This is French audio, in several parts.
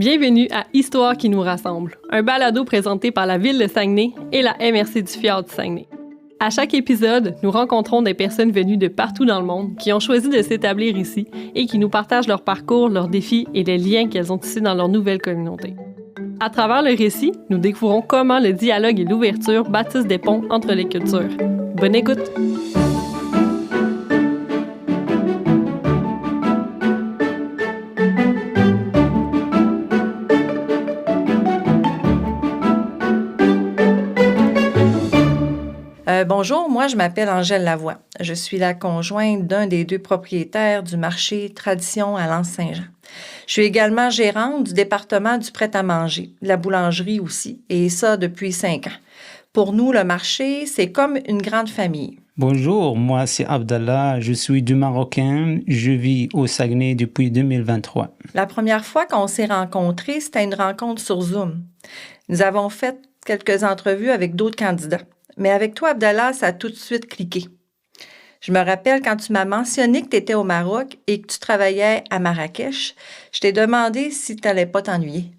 Bienvenue à Histoire qui nous rassemble, un balado présenté par la Ville de Saguenay et la MRC du Fjord du Saguenay. À chaque épisode, nous rencontrons des personnes venues de partout dans le monde qui ont choisi de s'établir ici et qui nous partagent leur parcours, leurs défis et les liens qu'elles ont tissés dans leur nouvelle communauté. À travers le récit, nous découvrons comment le dialogue et l'ouverture bâtissent des ponts entre les cultures. Bonne écoute! Bonjour, moi je m'appelle Angèle Lavoie. Je suis la conjointe d'un des deux propriétaires du marché Tradition à L'Anse-Saint-Jean. Je suis également gérante du département du prêt-à-manger, de la boulangerie aussi, et ça depuis 5 ans. Pour nous, le marché, c'est comme une grande famille. Bonjour, moi c'est Abdallah, je suis du Marocain, je vis au Saguenay depuis 2023. La première fois qu'on s'est rencontrés, c'était une rencontre sur Zoom. Nous avons fait quelques entrevues avec d'autres candidats. Mais avec toi, Abdallah, ça a tout de suite cliqué. Je me rappelle quand tu m'as mentionné que tu étais au Maroc et que tu travaillais à Marrakech, je t'ai demandé si tu n'allais pas t'ennuyer.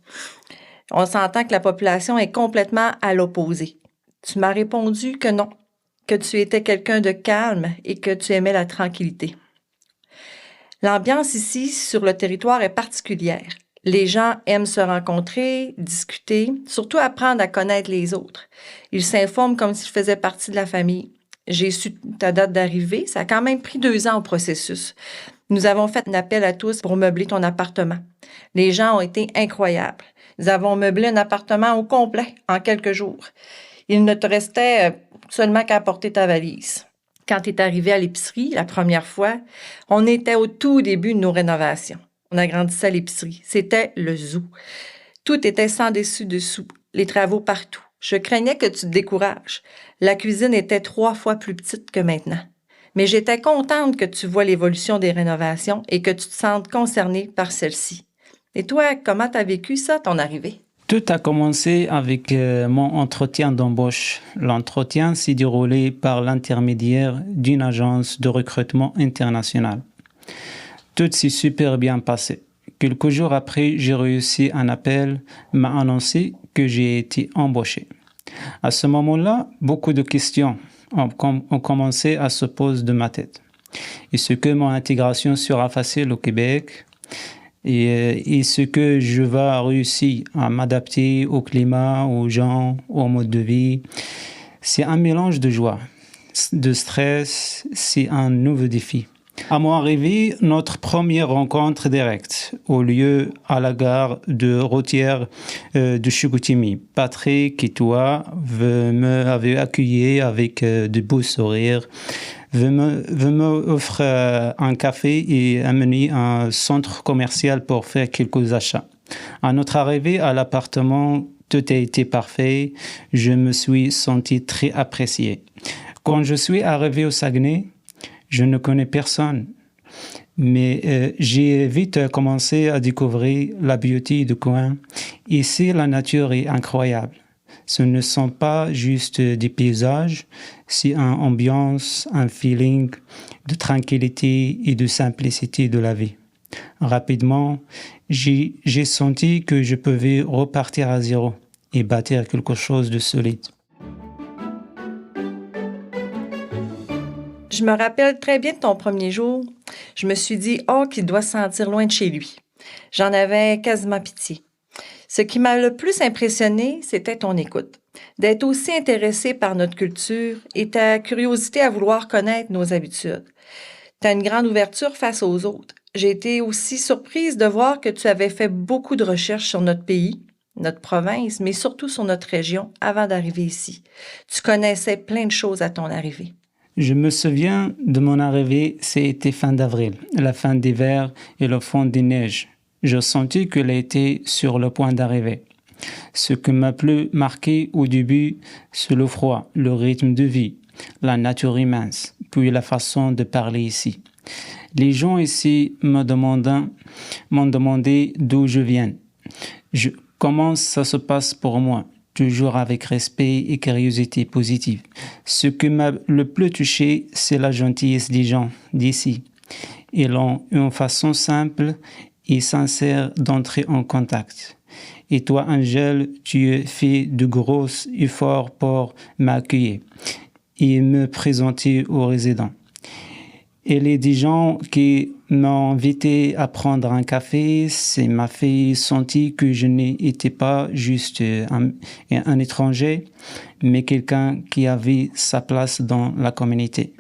On s'entend que la population est complètement à l'opposé. Tu m'as répondu que non, que tu étais quelqu'un de calme et que tu aimais la tranquillité. L'ambiance ici, sur le territoire, est particulière. Les gens aiment se rencontrer, discuter, surtout apprendre à connaître les autres. Ils s'informent comme s'ils faisaient partie de la famille. J'ai su ta date d'arrivée, ça a quand même pris 2 ans au processus. Nous avons fait un appel à tous pour meubler ton appartement. Les gens ont été incroyables. Nous avons meublé un appartement au complet en quelques jours. Il ne te restait seulement qu'à apporter ta valise. Quand tu es arrivé à l'épicerie la première fois, on était au tout début de nos rénovations. On agrandissait l'épicerie. C'était le zoo. Tout était sans dessus-dessous. Les travaux partout. Je craignais que tu te décourages. La cuisine était 3 fois plus petite que maintenant. Mais j'étais contente que tu vois l'évolution des rénovations et que tu te sentes concernée par celle-ci. Et toi, comment t'as vécu ça, ton arrivée? Tout a commencé avec mon entretien d'embauche. L'entretien s'est déroulé par l'intermédiaire d'une agence de recrutement international. Tout s'est super bien passé. Quelques jours après, j'ai réussi un appel, m'a annoncé que j'ai été embauché. À ce moment-là, beaucoup de questions ont commencé à se poser de ma tête. Est-ce que mon intégration sera facile au Québec? Et est-ce que je vais réussir à m'adapter au climat, aux gens, au mode de vie? C'est un mélange de joie, de stress, c'est un nouveau défi. À mon arrivée, notre première rencontre directe au lieu à la gare de routière de Chicoutimi. Patrick et toi, vous m'avez accueilli avec de beaux sourires. Vous m'offrez un café et amené à un centre commercial pour faire quelques achats. À notre arrivée à l'appartement, tout a été parfait. Je me suis senti très apprécié. Quand je suis arrivé au Saguenay, je ne connais personne, mais j'ai vite commencé à découvrir la beauté du coin. Ici, la nature est incroyable. Ce ne sont pas juste des paysages, c'est une ambiance, un feeling de tranquillité et de simplicité de la vie. Rapidement, j'ai senti que je pouvais repartir à zéro et bâtir quelque chose de solide. Je me rappelle très bien de ton premier jour. Je me suis dit, qu'il doit se sentir loin de chez lui. J'en avais quasiment pitié. Ce qui m'a le plus impressionné, c'était ton écoute. D'être aussi intéressé par notre culture et ta curiosité à vouloir connaître nos habitudes. Tu as une grande ouverture face aux autres. J'ai été aussi surprise de voir que tu avais fait beaucoup de recherches sur notre pays, notre province, mais surtout sur notre région avant d'arriver ici. Tu connaissais plein de choses à ton arrivée. Je me souviens de mon arrivée, c'était fin d'avril, la fin d'hiver et le fond des neiges. Je sentis qu'elle était sur le point d'arriver. Ce qui m'a plus marqué au début, c'est le froid, le rythme de vie, la nature immense, puis la façon de parler ici. Les gens ici m'ont demandé d'où je viens. Comment ça se passe pour moi? Toujours avec respect et curiosité positive. Ce qui m'a le plus touché, c'est la gentillesse des gens d'ici. Ils ont une façon simple et sincère d'entrer en contact. Et toi, Angèle, tu fais de gros efforts pour m'accueillir et me présenter aux résidents. Et les des gens qui m'ont invité à prendre un café, ça m'a fait sentir que je n'étais pas juste un étranger, mais quelqu'un qui avait sa place dans la communauté.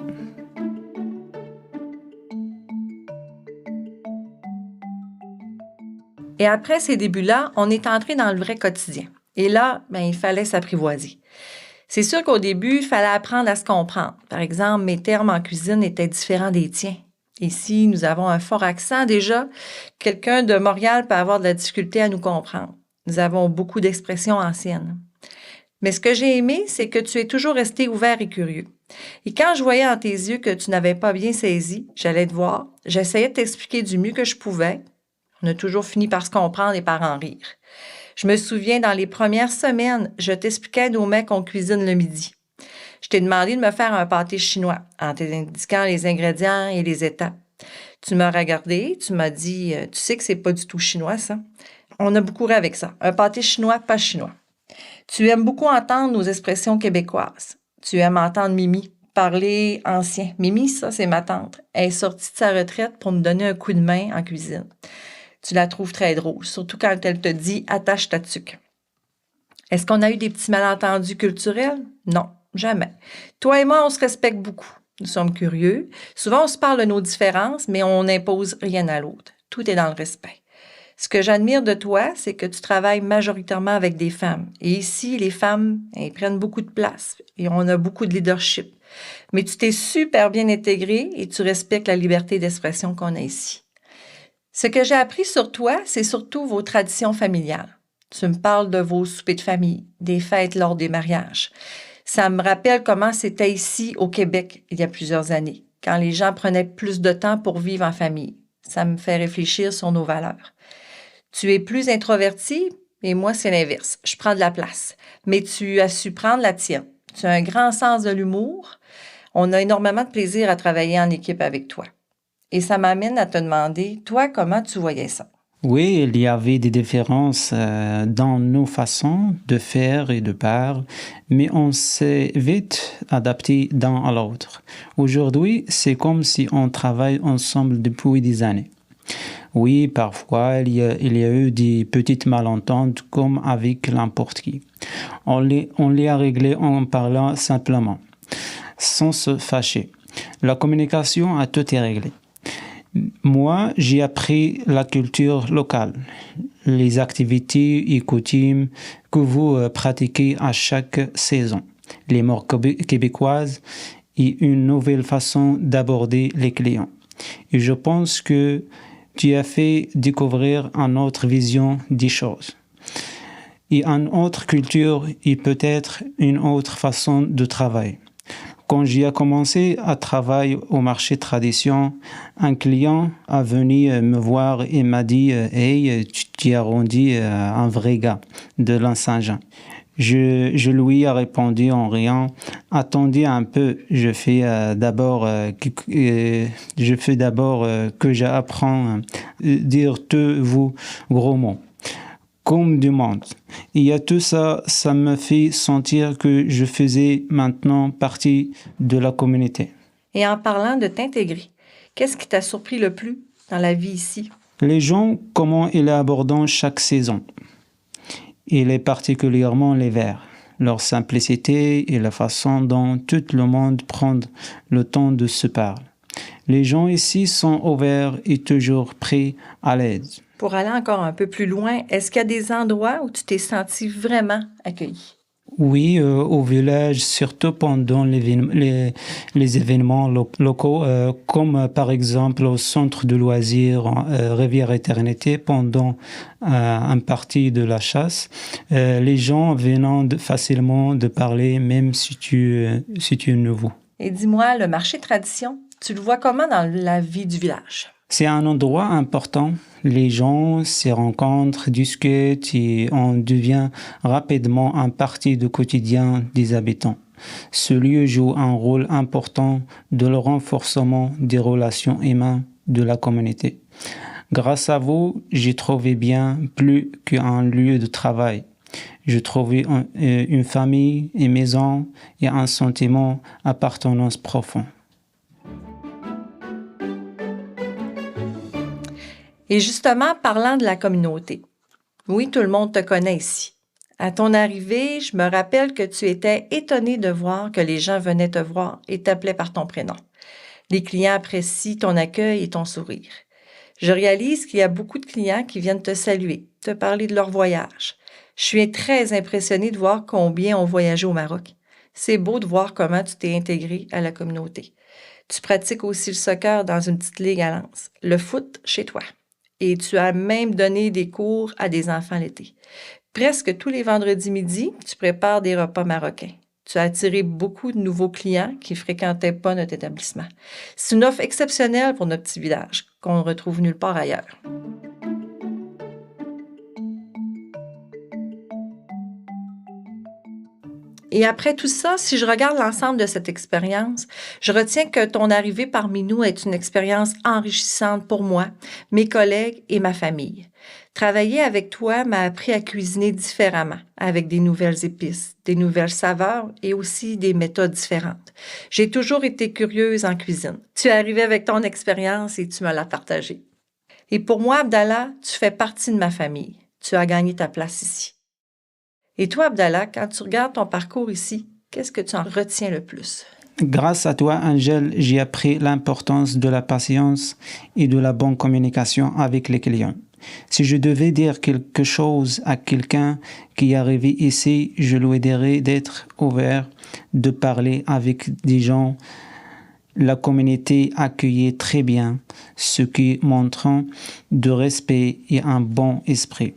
Et après ces débuts-là, on est entré dans le vrai quotidien. Et là, il fallait s'apprivoiser. C'est sûr qu'au début, il fallait apprendre à se comprendre. Par exemple, mes termes en cuisine étaient différents des tiens. Ici, nous avons un fort accent déjà. Quelqu'un de Montréal peut avoir de la difficulté à nous comprendre. Nous avons beaucoup d'expressions anciennes. Mais ce que j'ai aimé, c'est que tu es toujours resté ouvert et curieux. Et quand je voyais dans tes yeux que tu n'avais pas bien saisi, j'allais te voir, j'essayais de t'expliquer du mieux que je pouvais. On a toujours fini par se comprendre et par en rire. Je me souviens, dans les premières semaines, je t'expliquais nos mets qu'on cuisine le midi. Je t'ai demandé de me faire un pâté chinois en t'indiquant les ingrédients et les étapes. Tu m'as regardé, tu m'as dit « Tu sais que c'est pas du tout chinois, ça? » On a beaucoup ri avec ça. Un pâté chinois, pas chinois. Tu aimes beaucoup entendre nos expressions québécoises. Tu aimes entendre Mimi parler ancien. Mimi, ça, c'est ma tante. Elle est sortie de sa retraite pour nous donner un coup de main en cuisine. Tu la trouves très drôle, surtout quand elle te dit « attache ta tuque ». Est-ce qu'on a eu des petits malentendus culturels? Non, jamais. Toi et moi, on se respecte beaucoup. Nous sommes curieux. Souvent, on se parle de nos différences, mais on n'impose rien à l'autre. Tout est dans le respect. Ce que j'admire de toi, c'est que tu travailles majoritairement avec des femmes. Et ici, les femmes, elles prennent beaucoup de place et on a beaucoup de leadership. Mais tu t'es super bien intégré et tu respectes la liberté d'expression qu'on a ici. Ce que j'ai appris sur toi, c'est surtout vos traditions familiales. Tu me parles de vos soupers de famille, des fêtes lors des mariages. Ça me rappelle comment c'était ici au Québec il y a plusieurs années, quand les gens prenaient plus de temps pour vivre en famille. Ça me fait réfléchir sur nos valeurs. Tu es plus introverti et moi, c'est l'inverse. Je prends de la place. Mais tu as su prendre la tienne. Tu as un grand sens de l'humour. On a énormément de plaisir à travailler en équipe avec toi. Et ça m'amène à te demander, toi, comment tu voyais ça? Oui, il y avait des différences dans nos façons de faire et de parler, mais on s'est vite adapté l'un à l'autre. Aujourd'hui, c'est comme si on travaille ensemble depuis des années. Oui, parfois, il y a eu des petites malentendus comme avec n'importe qui. On les a réglés en parlant simplement, sans se fâcher. La communication a tout est réglé. Moi, j'ai appris la culture locale, les activités et coutumes que vous pratiquez à chaque saison, les mœurs québécoises et une nouvelle façon d'aborder les clients. Et je pense que tu as fait découvrir une autre vision des choses. Et une autre culture et peut-être une autre façon de travailler. Quand j'ai commencé à travailler au marché tradition, un client est venu me voir et m'a dit « Hey, tu as rendu un vrai gars de l'Saint-Jean ». Je lui ai répondu en riant « Attendez un peu, je fais d'abord que j'apprends à dire tous vos gros mots. » Comme du monde. Et à tout ça, ça me fait sentir que je faisais maintenant partie de la communauté. Et en parlant de t'intégrer, qu'est-ce qui t'a surpris le plus dans la vie ici? Les gens, comment ils abordent chaque saison. Et particulièrement les verts. Leur simplicité et la façon dont tout le monde prend le temps de se parler. Les gens ici sont ouverts et toujours prêts à l'aide. Pour aller encore un peu plus loin, est-ce qu'il y a des endroits où tu t'es senti vraiment accueilli? Oui, au village, surtout pendant les événements locaux, comme par exemple au centre de loisirs Rivière Éternité pendant une partie de la chasse. Les gens venant facilement de parler, même si tu es nouveau. Et dis-moi, le marché tradition, tu le vois comment dans la vie du village? C'est un endroit important. Les gens se rencontrent, discutent et on devient rapidement une partie du quotidien des habitants. Ce lieu joue un rôle important dans le renforcement des relations humaines de la communauté. Grâce à vous, j'ai trouvé bien plus qu'un lieu de travail. J'ai trouvé une famille, une maison et un sentiment d'appartenance profond. Et justement, parlant de la communauté, oui, tout le monde te connaît ici. À ton arrivée, je me rappelle que tu étais étonné de voir que les gens venaient te voir et t'appelaient par ton prénom. Les clients apprécient ton accueil et ton sourire. Je réalise qu'il y a beaucoup de clients qui viennent te saluer, te parler de leur voyage. Je suis très impressionnée de voir combien ont voyagé au Maroc. C'est beau de voir comment tu t'es intégré à la communauté. Tu pratiques aussi le soccer dans une petite ligue à Lens, le foot chez toi. Et tu as même donné des cours à des enfants l'été. Presque tous les vendredis midi, tu prépares des repas marocains. Tu as attiré beaucoup de nouveaux clients qui ne fréquentaient pas notre établissement. C'est une offre exceptionnelle pour notre petit village, qu'on ne retrouve nulle part ailleurs. Et après tout ça, si je regarde l'ensemble de cette expérience, je retiens que ton arrivée parmi nous est une expérience enrichissante pour moi, mes collègues et ma famille. Travailler avec toi m'a appris à cuisiner différemment, avec des nouvelles épices, des nouvelles saveurs et aussi des méthodes différentes. J'ai toujours été curieuse en cuisine. Tu es arrivé avec ton expérience et tu me l'as partagée. Et pour moi, Abdallah, tu fais partie de ma famille. Tu as gagné ta place ici. Et toi, Abdallah, quand tu regardes ton parcours ici, qu'est-ce que tu en retiens le plus? Grâce à toi, Angèle, j'ai appris l'importance de la patience et de la bonne communication avec les clients. Si je devais dire quelque chose à quelqu'un qui est arrivé ici, je lui dirais d'être ouvert, de parler avec des gens. La communauté accueillait très bien, ce qui montre de respect et un bon esprit.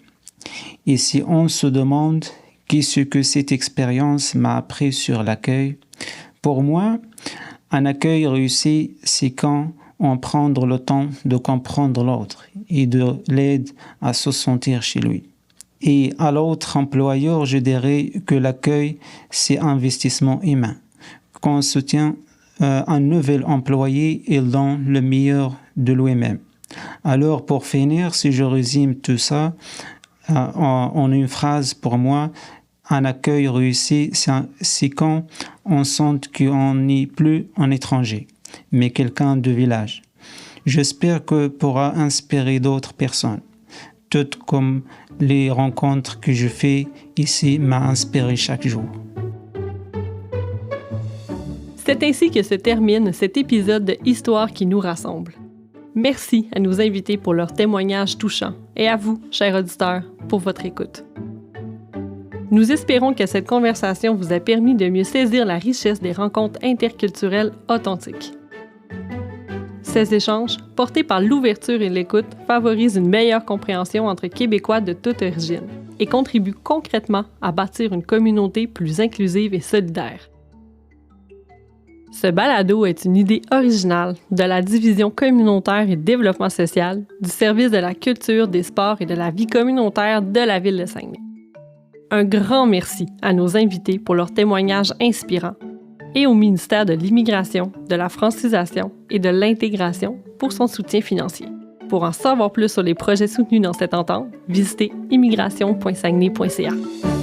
Et si on se demande qu'est-ce que cette expérience m'a appris sur l'accueil, pour moi, un accueil réussi, c'est quand on prend le temps de comprendre l'autre et de l'aide à se sentir chez lui. Et à l'autre employeur, je dirais que l'accueil, c'est un investissement humain. Quand on soutient un nouvel employé, il donne le meilleur de lui-même. Alors, pour finir, si je résume tout ça en une phrase, pour moi, un accueil réussi, c'est quand on sent qu'on n'est plus un étranger, mais quelqu'un de village. J'espère que pourra inspirer d'autres personnes, tout comme les rencontres que je fais ici m'ont inspiré chaque jour. C'est ainsi que se termine cet épisode de Histoire qui nous rassemble. Merci à nos invités pour leurs témoignages touchants et à vous, chers auditeurs, pour votre écoute. Nous espérons que cette conversation vous a permis de mieux saisir la richesse des rencontres interculturelles authentiques. Ces échanges, portés par l'ouverture et l'écoute, favorisent une meilleure compréhension entre Québécois de toute origine et contribuent concrètement à bâtir une communauté plus inclusive et solidaire. Ce balado est une idée originale de la Division communautaire et développement social du service de la culture, des sports et de la vie communautaire de la Ville de Saguenay. Un grand merci à nos invités pour leurs témoignages inspirants et au ministère de l'Immigration, de la Francisation et de l'Intégration pour son soutien financier. Pour en savoir plus sur les projets soutenus dans cette entente, visitez immigration.saguenay.ca.